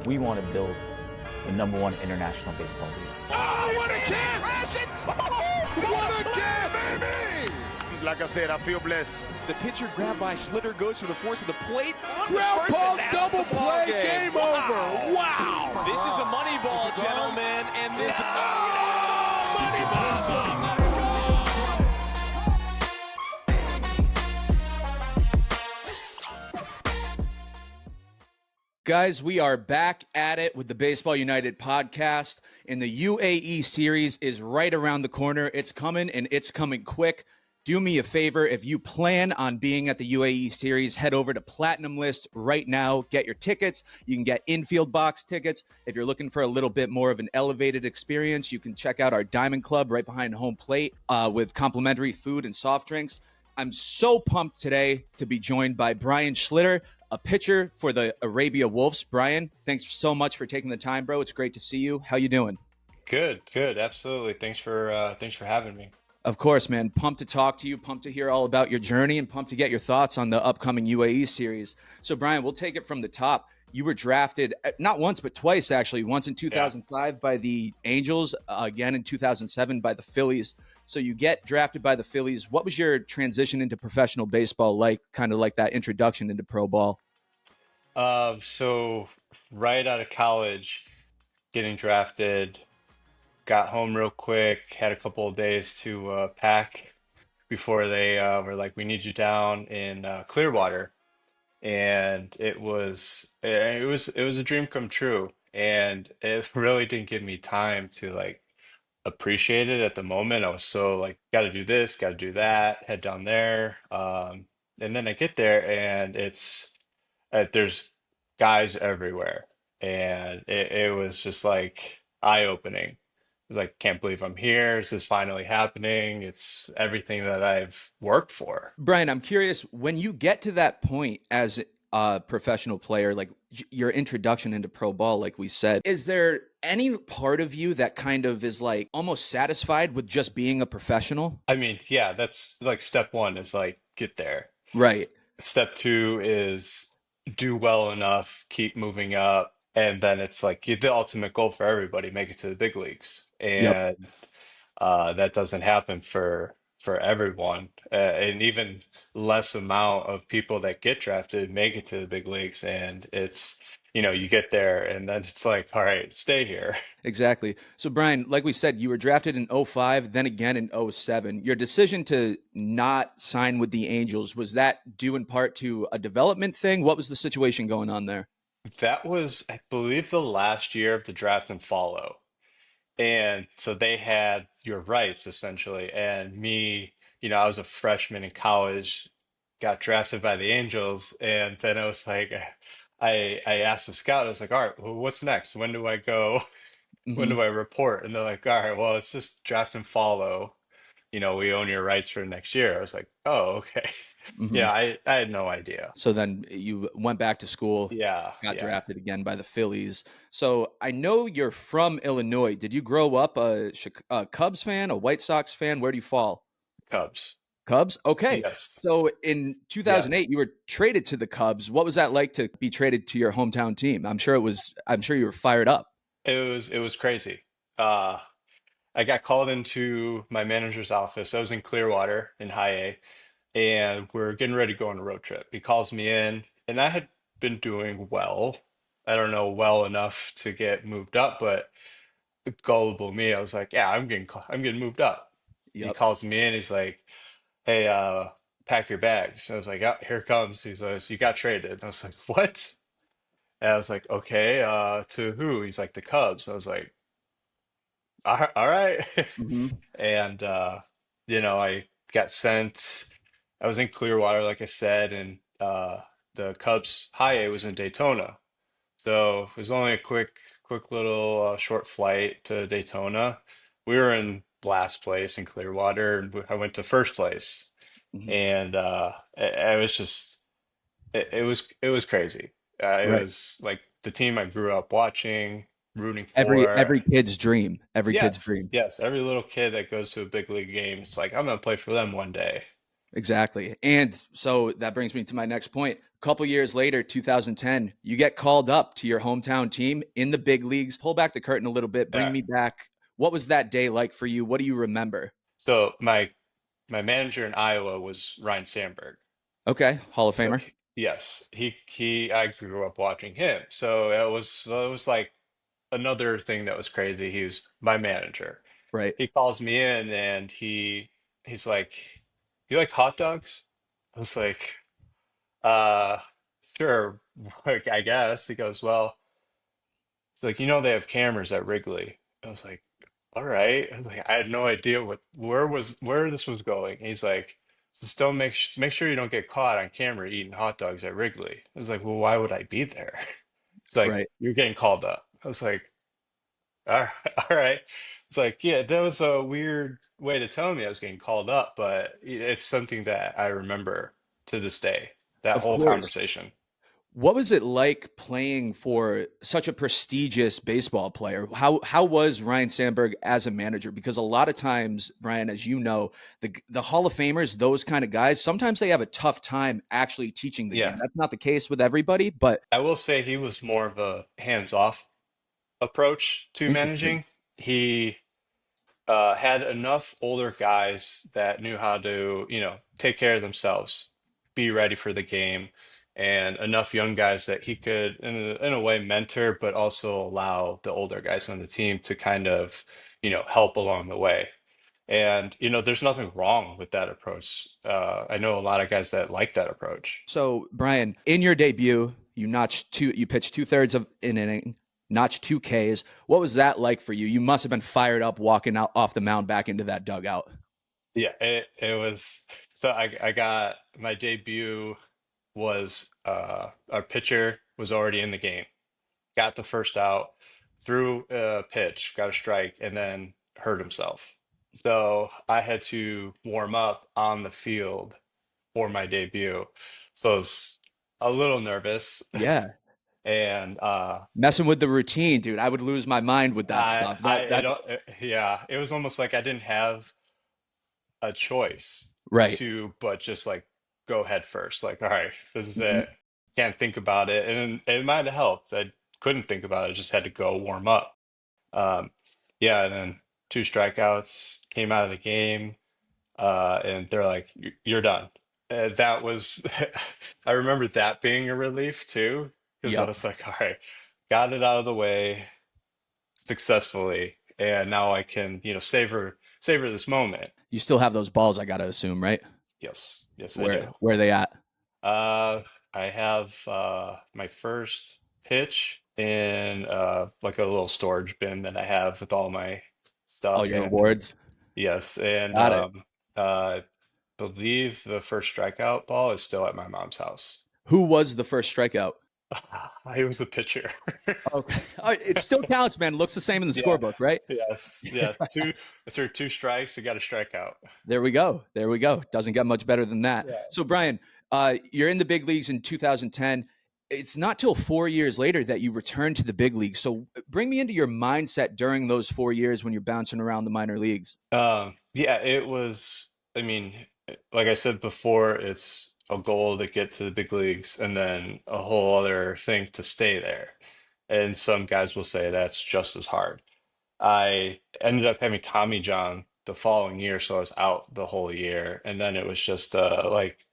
We want to build the #1 international baseball league. Oh, what a catch! What a catch, baby! Like I said, I feel blessed. The pitcher grabbed by Schlitter goes for the force of the plate. Ground ball, double play, game over. Wow! This is a money ball, gentlemen, and this. Money ball! Guys, we are back at it with the Baseball United podcast, and the UAE Series is right around the corner. It's coming, and it's coming quick. Do me a favor, if you plan on being at the UAE Series, head over to Platinumlist right now. Get your tickets. You can get infield box tickets. If you're looking for a little bit more of an elevated experience, you can check out our Diamond Club right behind home plate with complimentary food and soft drinks. I'm so pumped today to be joined by Brian Schlitter, a pitcher for the Arabia Wolves. Brian, thanks so much for taking the time, bro. It's great to see you. How you doing? Good, absolutely. Thanks for having me. Of course, man. Pumped to talk to you, pumped to hear all about your journey, and pumped to get your thoughts on the upcoming UAE series. So, Brian, we'll take it from the top. You were drafted not once, but twice, actually. Once in 2005 by the Angels, again in 2007 by the Phillies. So you get drafted by the Phillies. What was your transition into professional baseball like, kind of like that introduction into pro ball? So right out of college, getting drafted, got home real quick, had a couple of days to pack before they were like, "We need you down in Clearwater," and it was a dream come true, and it really didn't give me time to like appreciate it at the moment. I was so like, got to do this, got to do that, head down there, and then I get there and there's guys everywhere, and it was just like eye-opening. It was like, can't believe I'm here. This is finally happening. It's everything that I've worked for. Brian, I'm curious, when you get to that point as a professional player, like your introduction into pro ball, like we said, is there any part of you that kind of is like almost satisfied with just being a professional? I mean, yeah, that's like step one is like get there. Right. Step two is do well enough, keep moving up, and then it's like the ultimate goal for everybody, make it to the big leagues. Yep. And that doesn't happen for everyone. And even less amount of people that get drafted make it to the big leagues. And it's, you get there and then it's like, all right, stay here. Exactly. So, Brian, like we said, you were drafted in 05, then again in 07. Your decision to not sign with the Angels, was that due in part to a development thing? What was the situation going on there? That was, I believe, the last year of the draft and follow. And so they had your rights essentially. And me, I was a freshman in college, got drafted by the Angels, and then I was like, I asked the scout, I was like, all right, well, what's next? When do I go? When Hmm. do I report? And they're like, all right, well, it's just draft and follow. We own your rights for next year. I was like, oh, okay. Hmm. Yeah, I had no idea. So then you went back to school, Yeah, got yeah. drafted again by the Phillies. So I know you're from Illinois. Did you grow up a Cubs fan, a White Sox fan? Where do you fall? Cubs. Cubs? Okay. Yes. So in Yes. 2008, you were traded to the Cubs. What was that like to be traded to your hometown team? I'm sure you were fired up. It was crazy. Uh, I got called into my manager's office. I was in Clearwater in High A, and we're getting ready to go on a road trip. He calls me in, and I had been doing well. I don't know, well enough to get moved up, but gullible me, I was like, yeah, I'm getting moved up. He Yep. calls me in, he's like, hey, pack your bags. I was like, oh, here it comes. He's like, so you got traded. I was like, what? And I was like, okay, to who? He's like, the Cubs. I was like, all right. Hmm. And I got sent. I was in Clearwater, like I said, and the Cubs high A was in Daytona. So it was only a quick little short flight to Daytona. We were in last place in Clearwater, and I went to first place. Hmm. And I was just it was crazy. It Right. was like the team I grew up watching, rooting Every for. kid's dream. Every kid's Yes, dream. yes. Every little kid that goes to a big league game, it's like I'm gonna play for them one day. Exactly. And so that brings me to my next point. A couple years later, 2010, you get called up to your hometown team in the big leagues. Pull back the curtain a little bit, bring Yeah. me back. What was that day like for you? What do you remember? So my manager in Iowa was Ryne Sandberg. Okay, Hall of So Famer. yes, he I grew up watching him. So it was like another thing that was crazy. He was my manager. Right. He calls me in and he's like, "You like hot dogs?" I was like, "Uh, sure, like, I guess." He goes, "Well," he's like, "They have cameras at Wrigley." I was like, "All right." I was like, I had no idea where this was going. He's like, "Just don't make sure you don't get caught on camera eating hot dogs at Wrigley." I was like, "Well, why would I be there?" It's like, Right. "You're getting called up." I was like, "All right." All right. It's like, yeah, that was a weird way to tell me I was getting called up, but it's something that I remember to this day, that Of whole course. conversation. What was it like playing for such a prestigious baseball player? How was Ryne Sandberg as a manager? Because a lot of times, Brian, as you know, the Hall of Famers, those kind of guys, sometimes they have a tough time actually teaching the game. Yeah. That's not the case with everybody, but I will say he was more of a hands-off approach to interesting. managing. He had enough older guys that knew how to, take care of themselves, be ready for the game, and enough young guys that he could, in a way, mentor, but also allow the older guys on the team to kind of, help along the way. And, there's nothing wrong with that approach. I know a lot of guys that like that approach. So, Brian, in your debut, you pitched two-thirds of an inning, notched two Ks. What was that like for you? You must have been fired up walking out off the mound back into that dugout. Yeah, it was. So I got my debut was our pitcher was already in the game. Got the first out, threw a pitch, got a strike, and then hurt himself. So I had to warm up on the field for my debut. So I was a little nervous, Yeah. and Messing with the routine, dude. I would lose my mind with that I stuff. I That it, that yeah, it was almost like I didn't have a choice right. to but just like go head first. Like, all right, this is Mhm. it. Can't think about it. And it might have helped. I couldn't think about it, just had to go warm up. Um, yeah, and then two strikeouts came out of the game, and they're like, You're done." That was, I remember that being a relief too, because I Yep. was like, all right, got it out of the way successfully, and now I can, savor this moment. You still have those balls, I gotta assume, right? Yes, yes, I do. Where are they at? Uh, I have my first pitch in like a little storage bin that I have with all my All stuff, your and awards. yes, and Got it. I believe the first strikeout ball is still at my mom's house. Who was the first strikeout? I was a pitcher. Okay. It still counts, man. Looks the same in the Yeah. scorebook, right? Yes. Yeah. Two through two strikes, you got a strikeout. There we go. There we go. Doesn't get much better than that. Yeah. So, Brian, you're in the big leagues in 2010. It's not till 4 years later that you return to the big leagues. So, bring me into your mindset during those 4 years when you're bouncing around the minor leagues. Yeah, it was, I mean, like I said before, it's a goal to get to the big leagues and then a whole other thing to stay there. And some guys will say that's just as hard. I ended up having Tommy John the following year, so I was out the whole year. And then it was just like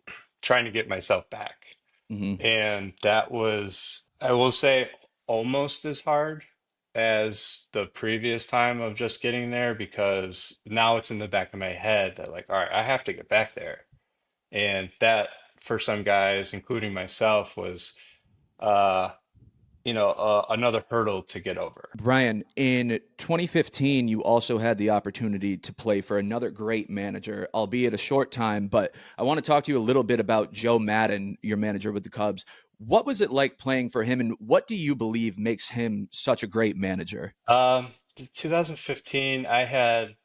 trying to get myself back. Hmm. And that was, I will say, almost as hard as the previous time of just getting there because now it's in the back of my head that, like, all right, I have to get back there. And that, for some guys, including myself, was, uh, another hurdle to get over. Brian, in 2015, you also had the opportunity to play for another great manager, albeit a short time. But I want to talk to you a little bit about Joe Madden, your manager with the Cubs. What was it like playing for him, and what do you believe makes him such a great manager? 2015, I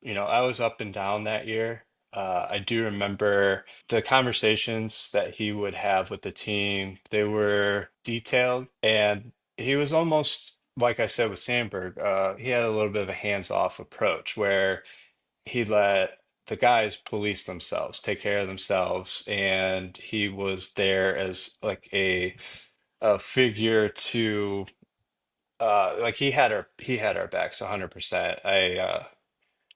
was up and down that year. I do remember the conversations that he would have with the team. They were detailed, and he was almost, like I said with Sandberg, he had a little bit of a hands-off approach where he let the guys police themselves, take care of themselves, and he was there as like a figure to like he had our backs 100%.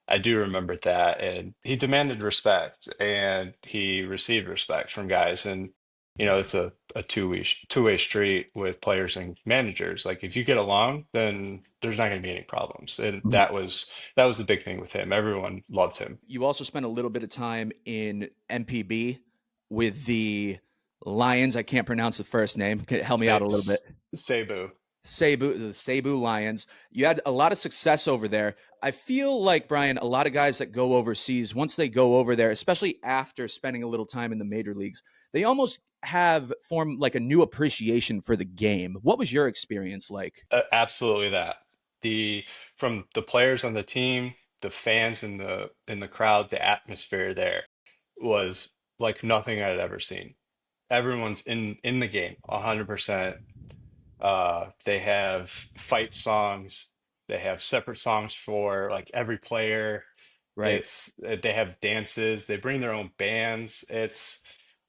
I do remember that, and he demanded respect, and he received respect from guys. And it's a two-way street with players and managers. Like if you get along, then there's not going to be any problems. And that was the big thing with him. Everyone loved him. You also spent a little bit of time in MPB with the Lions. I can't pronounce the first name. Can you help me out a little bit? Cebu. The Cebu Lions. You had a lot of success over there. I feel like, Brian, a lot of guys that go overseas, once they go over there, especially after spending a little time in the major leagues, they almost have formed like a new appreciation for the game. What was your experience like? Absolutely that. The From the players on the team, the fans in the crowd, the atmosphere there was like nothing I'd ever seen. Everyone's in the game 100%. They have fight songs. They have separate songs for like every player. Right. They have dances. They bring their own bands.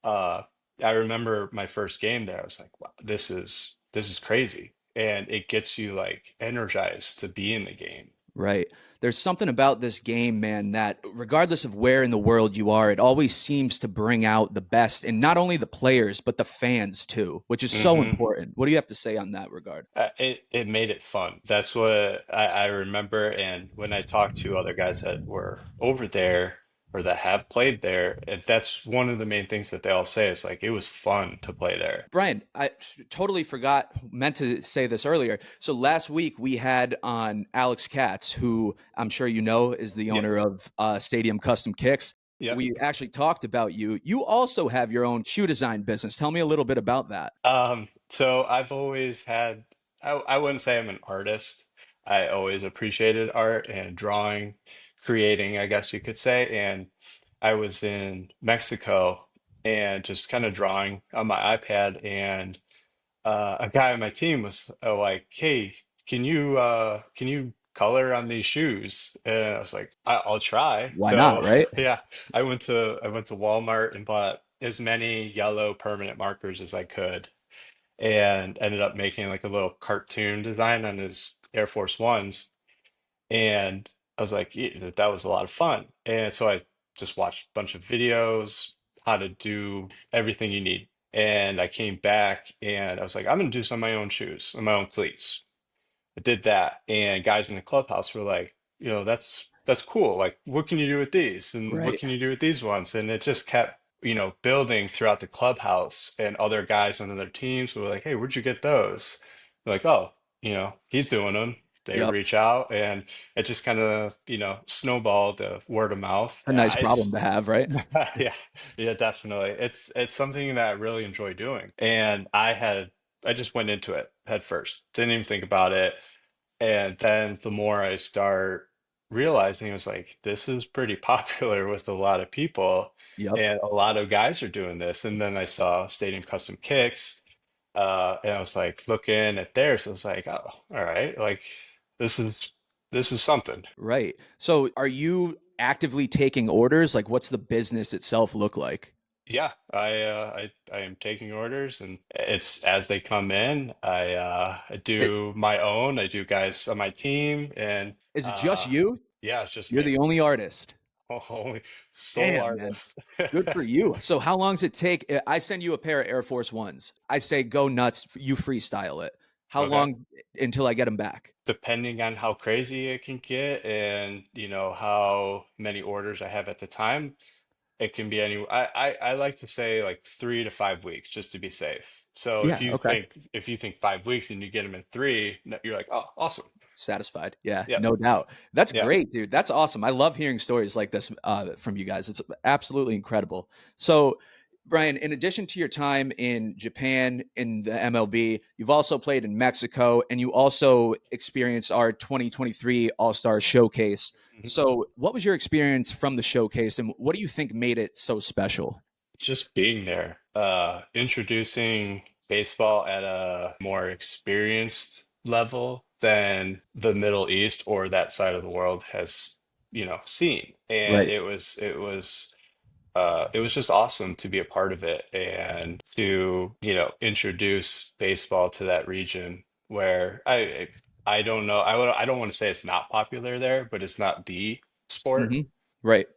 Uh I remember my first game there. I was like, wow, this is crazy. And it gets you like energized to be in the game. Right. There's something about this game, man, that regardless of where in the world you are, it always seems to bring out the best in not only the players, but the fans too, which is so Hmm. important. What do you have to say on that regard? It made it fun. That's what I remember. And when I talked to other guys that were over there or that have played there, that's one of the main things that they all say is like it was fun to play there. Brian, I totally forgot, meant to say this earlier. So last week we had on Alex Katz, who I'm sure you know is the owner Yes. of Stadium Custom Kicks. Yep. We actually talked about you. You also have your own shoe design business. Tell me a little bit about that. So I've always had, I wouldn't say I'm an artist. I always appreciated art and drawing, creating, I guess you could say. And I was in Mexico and just kind of drawing on my iPad. And a guy on my team was like, "Hey, can you color on these shoes?" And I was like, I'll try." Why not, So right? yeah, I went to Walmart and bought as many yellow permanent markers as I could, and ended up making like a little cartoon design on his Air Force Ones. And I was like, "Yeah, that was a lot of fun." And so I just watched a bunch of videos, how to do everything you need. And I came back and I was like, I'm gonna do some of my own shoes and my own cleats. I did that, and guys in the clubhouse were like, that's cool. Like, what can you do with these? And what Right. can you do with these ones? And it just kept, building throughout the clubhouse. And other guys on other teams were like, hey, where'd you get those? They're like, oh, he's doing them. They Yep. reach out, and it just kind of, snowballed the word of mouth. A nice problem to have, right? Yeah, yeah, definitely. It's something that I really enjoy doing. And I just went into it head first. Didn't even think about it. And then the more I start realizing, it was like, this is pretty popular with a lot of people, Yep. and a lot of guys are doing this. And then I saw Stadium Custom Kicks, and I was like looking at theirs. I was like, oh, all right, like this is this is something. Right. So are you actively taking orders? Like, what's the business itself look like? Yeah, I am taking orders, and it's as they come in. I It, do my own. I do guys on my team, and is it just uh, you? yeah, it's just You're me. the only artist. Only sole Damn, man. artist. Good for you. So how long does it take? I send you a pair of Air Force Ones. I say go nuts. You freestyle it. How Okay. long until I get them back? Depending on how crazy it can get, and how many orders I have at the time, it can be any. I like to say like 3 to 5 weeks just to be safe. So Yeah. Okay. if you think 5 weeks and you get them in three, you're like, oh, awesome. Satisfied. Yeah, Yes. no doubt. That's Yeah. great, dude. That's awesome. I love hearing stories like this from you guys. It's absolutely incredible. So, Brian, in addition to your time in Japan in the MLB, you've also played in Mexico and you also experienced our 2023 All Star Showcase. Mhm. So, what was your experience from the showcase and what do you think made it so special? Just being there, introducing baseball at a more experienced level than the Middle East or that side of the world has seen. And Right. it was just awesome to be a part of it and to, introduce baseball to that region where I don't know, I don't want to say it's not popular there, but it's not the sport. Hmm. Right.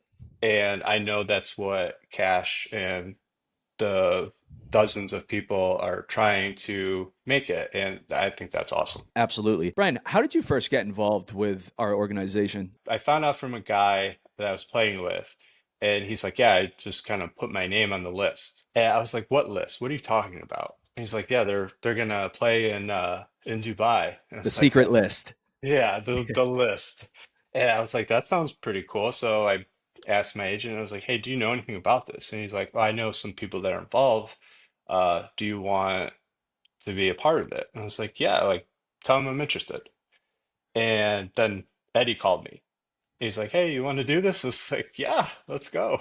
And I know that's what Cash and the dozens of people are trying to make it, and I think that's awesome. Absolutely. Brian, how did you first get involved with our organization? I found out from a guy that I was playing with, and he's like, "Yeah, I just kind of put my name on the list." And I was like, "What list? What are you talking about?" And he's like, "Yeah, they're gonna play in Dubai." And I The was like, secret "That's list. yeah, the list." And I was like, "That sounds pretty cool." So I asked my agent, I was like, "Hey, do you know anything about this?" And he's like, "Well, I know some people that are involved. Do you want to be a part of it?" And I was like, "Yeah, like tell him I'm interested." And then Eddie called me. He's like, "Hey, you want to do this?" I was like, "Yeah, let's go."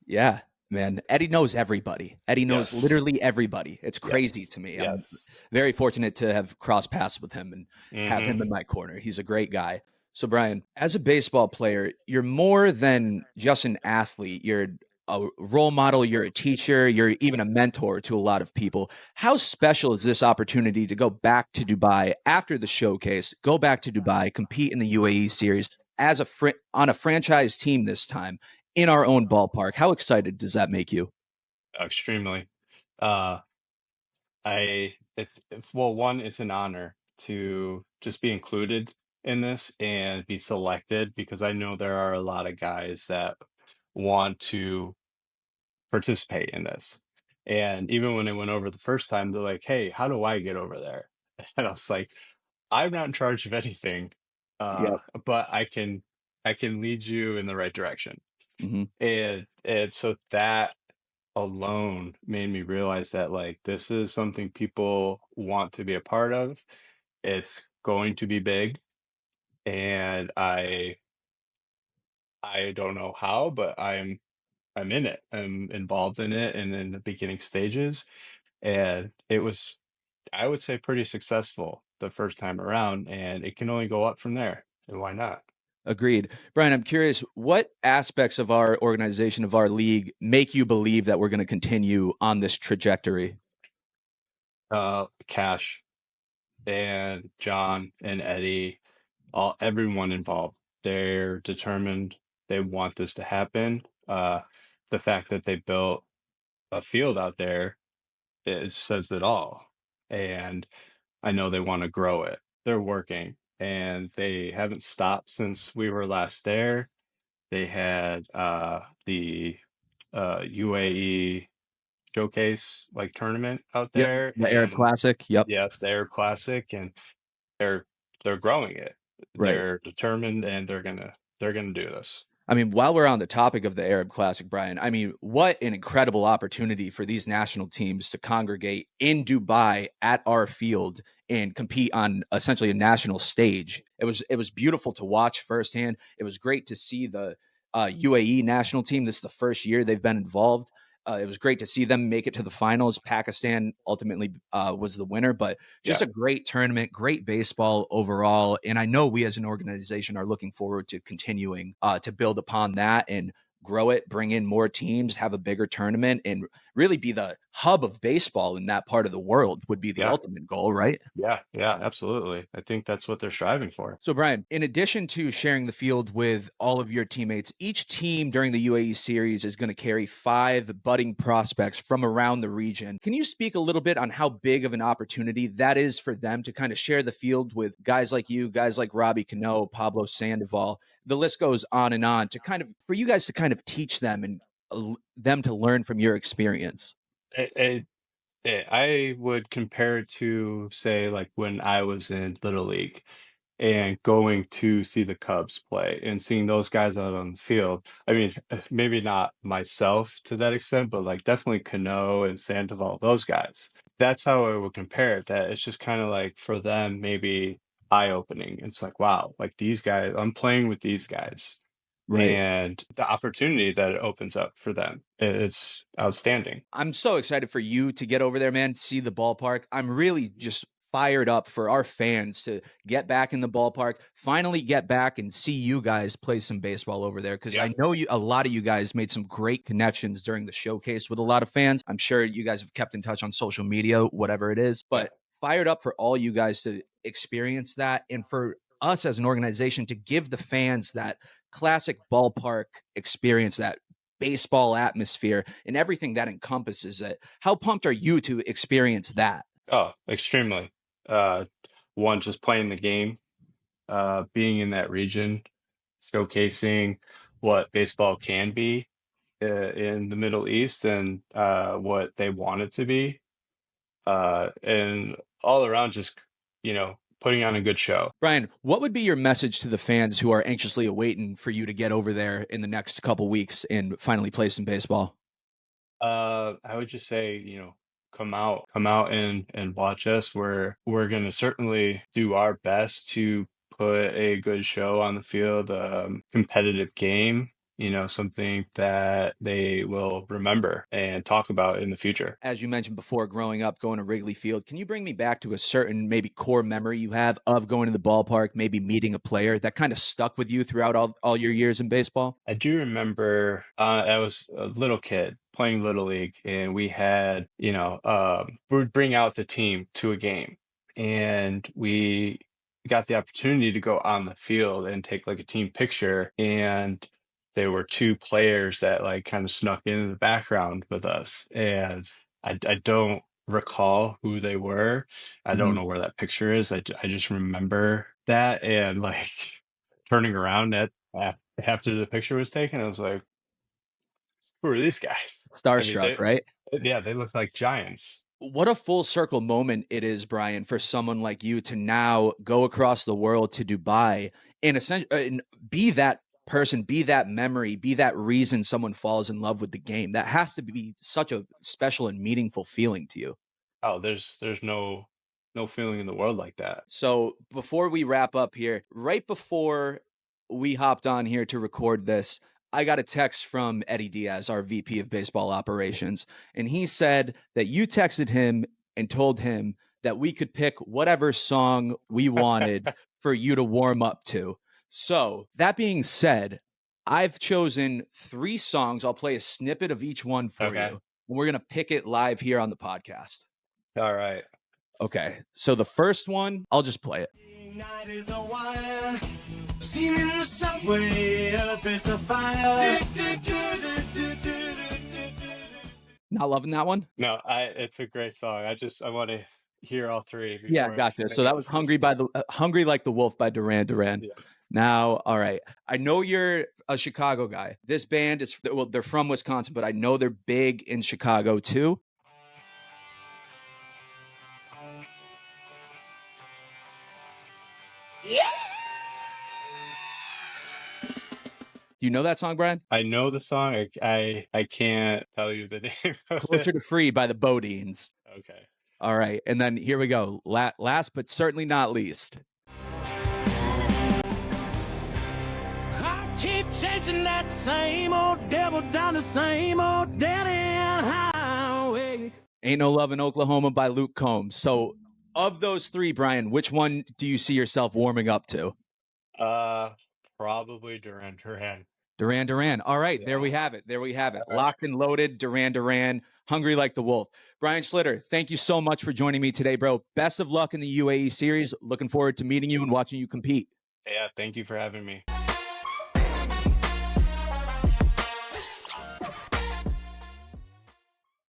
Yeah, man. Eddie knows everybody. Eddie knows Yes, literally everybody. It's crazy yes, to me. I'm yes. very fortunate to have crossed paths with him and have Hmm. him in my corner. He's a great guy. So, Brian, as a baseball player, you're more than just an athlete. You're a role model, you're a teacher, you're even a mentor to a lot of people. How special is this opportunity to go back to Dubai after the showcase, go back to Dubai, compete in the UAE series as on a franchise team this time in our own ballpark? How excited does that make you? Extremely. Uh, well, one, it's an honor to just be included in this and be selected because I know there are a lot of guys that want to participate in this. And even when I went over the first time, they're like, "Hey, how do I get over there?" And I was like, "I'm not in charge of anything, Yep. but I can lead you in the right direction." Hmm. And so that alone made me realize that like this is something people want to be a part of. It's going to be big, and I don't know how, but I'm in it. I'm involved in it and in the beginning stages. And it was, I would say, pretty successful the first time around, and it can only go up from there. And why not? Agreed. Brian, I'm curious, what aspects of our organization, of our league, make you believe that we're going to continue on this trajectory? Cash and John and Eddie, everyone involved, they're determined. They want this to happen. The fact that they built a field out there, it says it all. And I know they want to grow it. They're working and they haven't stopped since we were last there. They had the UAE showcase like tournament out Yep. there, The Arab and Classic. Yep. yes, they're classic, and they're they're growing it. Right. They're determined, and they're gonna do this. I mean, while we're on the topic of the Arab Classic, Brian, I mean, what an incredible opportunity for these national teams to congregate in Dubai at our field and compete on essentially a national stage. It was beautiful to watch firsthand. It was great to see the UAE national team. This is the first year they've been involved. It was great to see them make it to the finals. Pakistan ultimately was the winner, but just Yeah, a great tournament, great baseball overall. And I know we as an organization are looking forward to continuing to build upon that and grow it, bring in more teams, have a bigger tournament, and really be the hub of baseball in that part of the world would be the yeah, ultimate goal, right? yeah, absolutely. I think that's what they're striving for. So, Brian, in addition to sharing the field with all of your teammates, each team during the UAE series is going to carry 5 budding prospects from around the region. Can you speak a little bit on how big of an opportunity that is for them to kind of share the field with guys like you, guys like Robbie Cano, Pablo Sandoval? The list goes on to kind of for you guys to kind of teach them and them to learn from your experience. It, I would compare it to, say, like when I was in Little League and going to see the Cubs play and seeing those guys out on the field. I mean, maybe not myself to that extent, but like definitely Cano and Sandoval, those guys. That's how I would compare it. That it's just kind of like for them, maybe eye-opening. It's like, wow, like these guys, I'm playing with these guys. Right. And the opportunity that it opens up for them is outstanding. I'm so excited for you to get over there, man, see the ballpark. I'm really just fired up for our fans to get back in the ballpark, finally get back and see you guys play some baseball over there. Because I know a lot of you guys made some great connections during the showcase with a lot of fans. I'm sure you guys have kept in touch on social media, whatever it is, but fired up for all you guys to experience that, and for us as an organization to give the fans that classic ballpark experience, that baseball atmosphere and everything that encompasses it. How pumped are you to experience that? Oh, extremely. One, just playing the game, being in that region, showcasing what baseball can be in the Middle East, and what they want it to be, and all around just, putting on a good show. Brian, what would be your message to the fans who are anxiously awaiting for you to get over there in the next couple weeks and finally play some baseball? I would just say, come out and watch us. We're going to certainly do our best to put a good show on the field, competitive game, something that they will remember and talk about in the future. As you mentioned before, growing up, going to Wrigley Field, can you bring me back to a certain maybe core memory you have of going to the ballpark, maybe meeting a player that kind of stuck with you throughout all your years in baseball? I do remember I was a little kid playing Little League, and we had, we would bring out the team to a game, and we got the opportunity to go on the field and take like a team picture, and there were two players that like kind of snuck into the background with us, and I don't recall who they were. I don't know where that picture is. I just remember that, and like turning around after the picture was taken, I was like, who are these guys? Starstruck, right? Yeah, they look like giants. What a full circle moment it is, Brian, for someone like you to now go across the world to Dubai and essentially be that person, be that memory, be that reason someone falls in love with the game. That has to be such a special and meaningful feeling to you. Oh, there's no feeling in the world like that. So before we wrap up here, right before we hopped on here to record this, I got a text from Eddie Diaz, our VP of baseball operations, and he said that you texted him and told him that we could pick whatever song we wanted for you to warm up to. So that being said, I've chosen 3 songs. I'll play a snippet of each one for you, and we're going to pick it live here on the podcast. All right. Okay. So the first one, I'll just play it. Night is a wire, steaming in the subway, earth is a fire. Not loving that one? No, it's a great song. I want to hear all 3. Yeah, gotcha. So that was Hungry Like the Wolf by Duran Duran. Yeah. Now, all right. I know you're a Chicago guy. This band is, well, they're from Wisconsin, but I know they're big in Chicago too. Yeah. Do you know that song, Brian? I know the song. I can't tell you the name of Closer it. to Free by the Bodines. Okay. All right. And then here we go. Last but certainly not least. I keep chasing that same old devil down the same old dead-end highway. Ain't No Love in Oklahoma by Luke Combs. So of those 3, Brian, which one do you see yourself warming up to? Probably Duran Duran. Duran Duran. All right, Yeah. There we have it. Locked and loaded, Duran Duran, Hungry Like the Wolf. Brian Schlitter, thank you so much for joining me today, bro. Best of luck in the UAE Series. Looking forward to meeting you and watching you compete. Yeah, thank you for having me.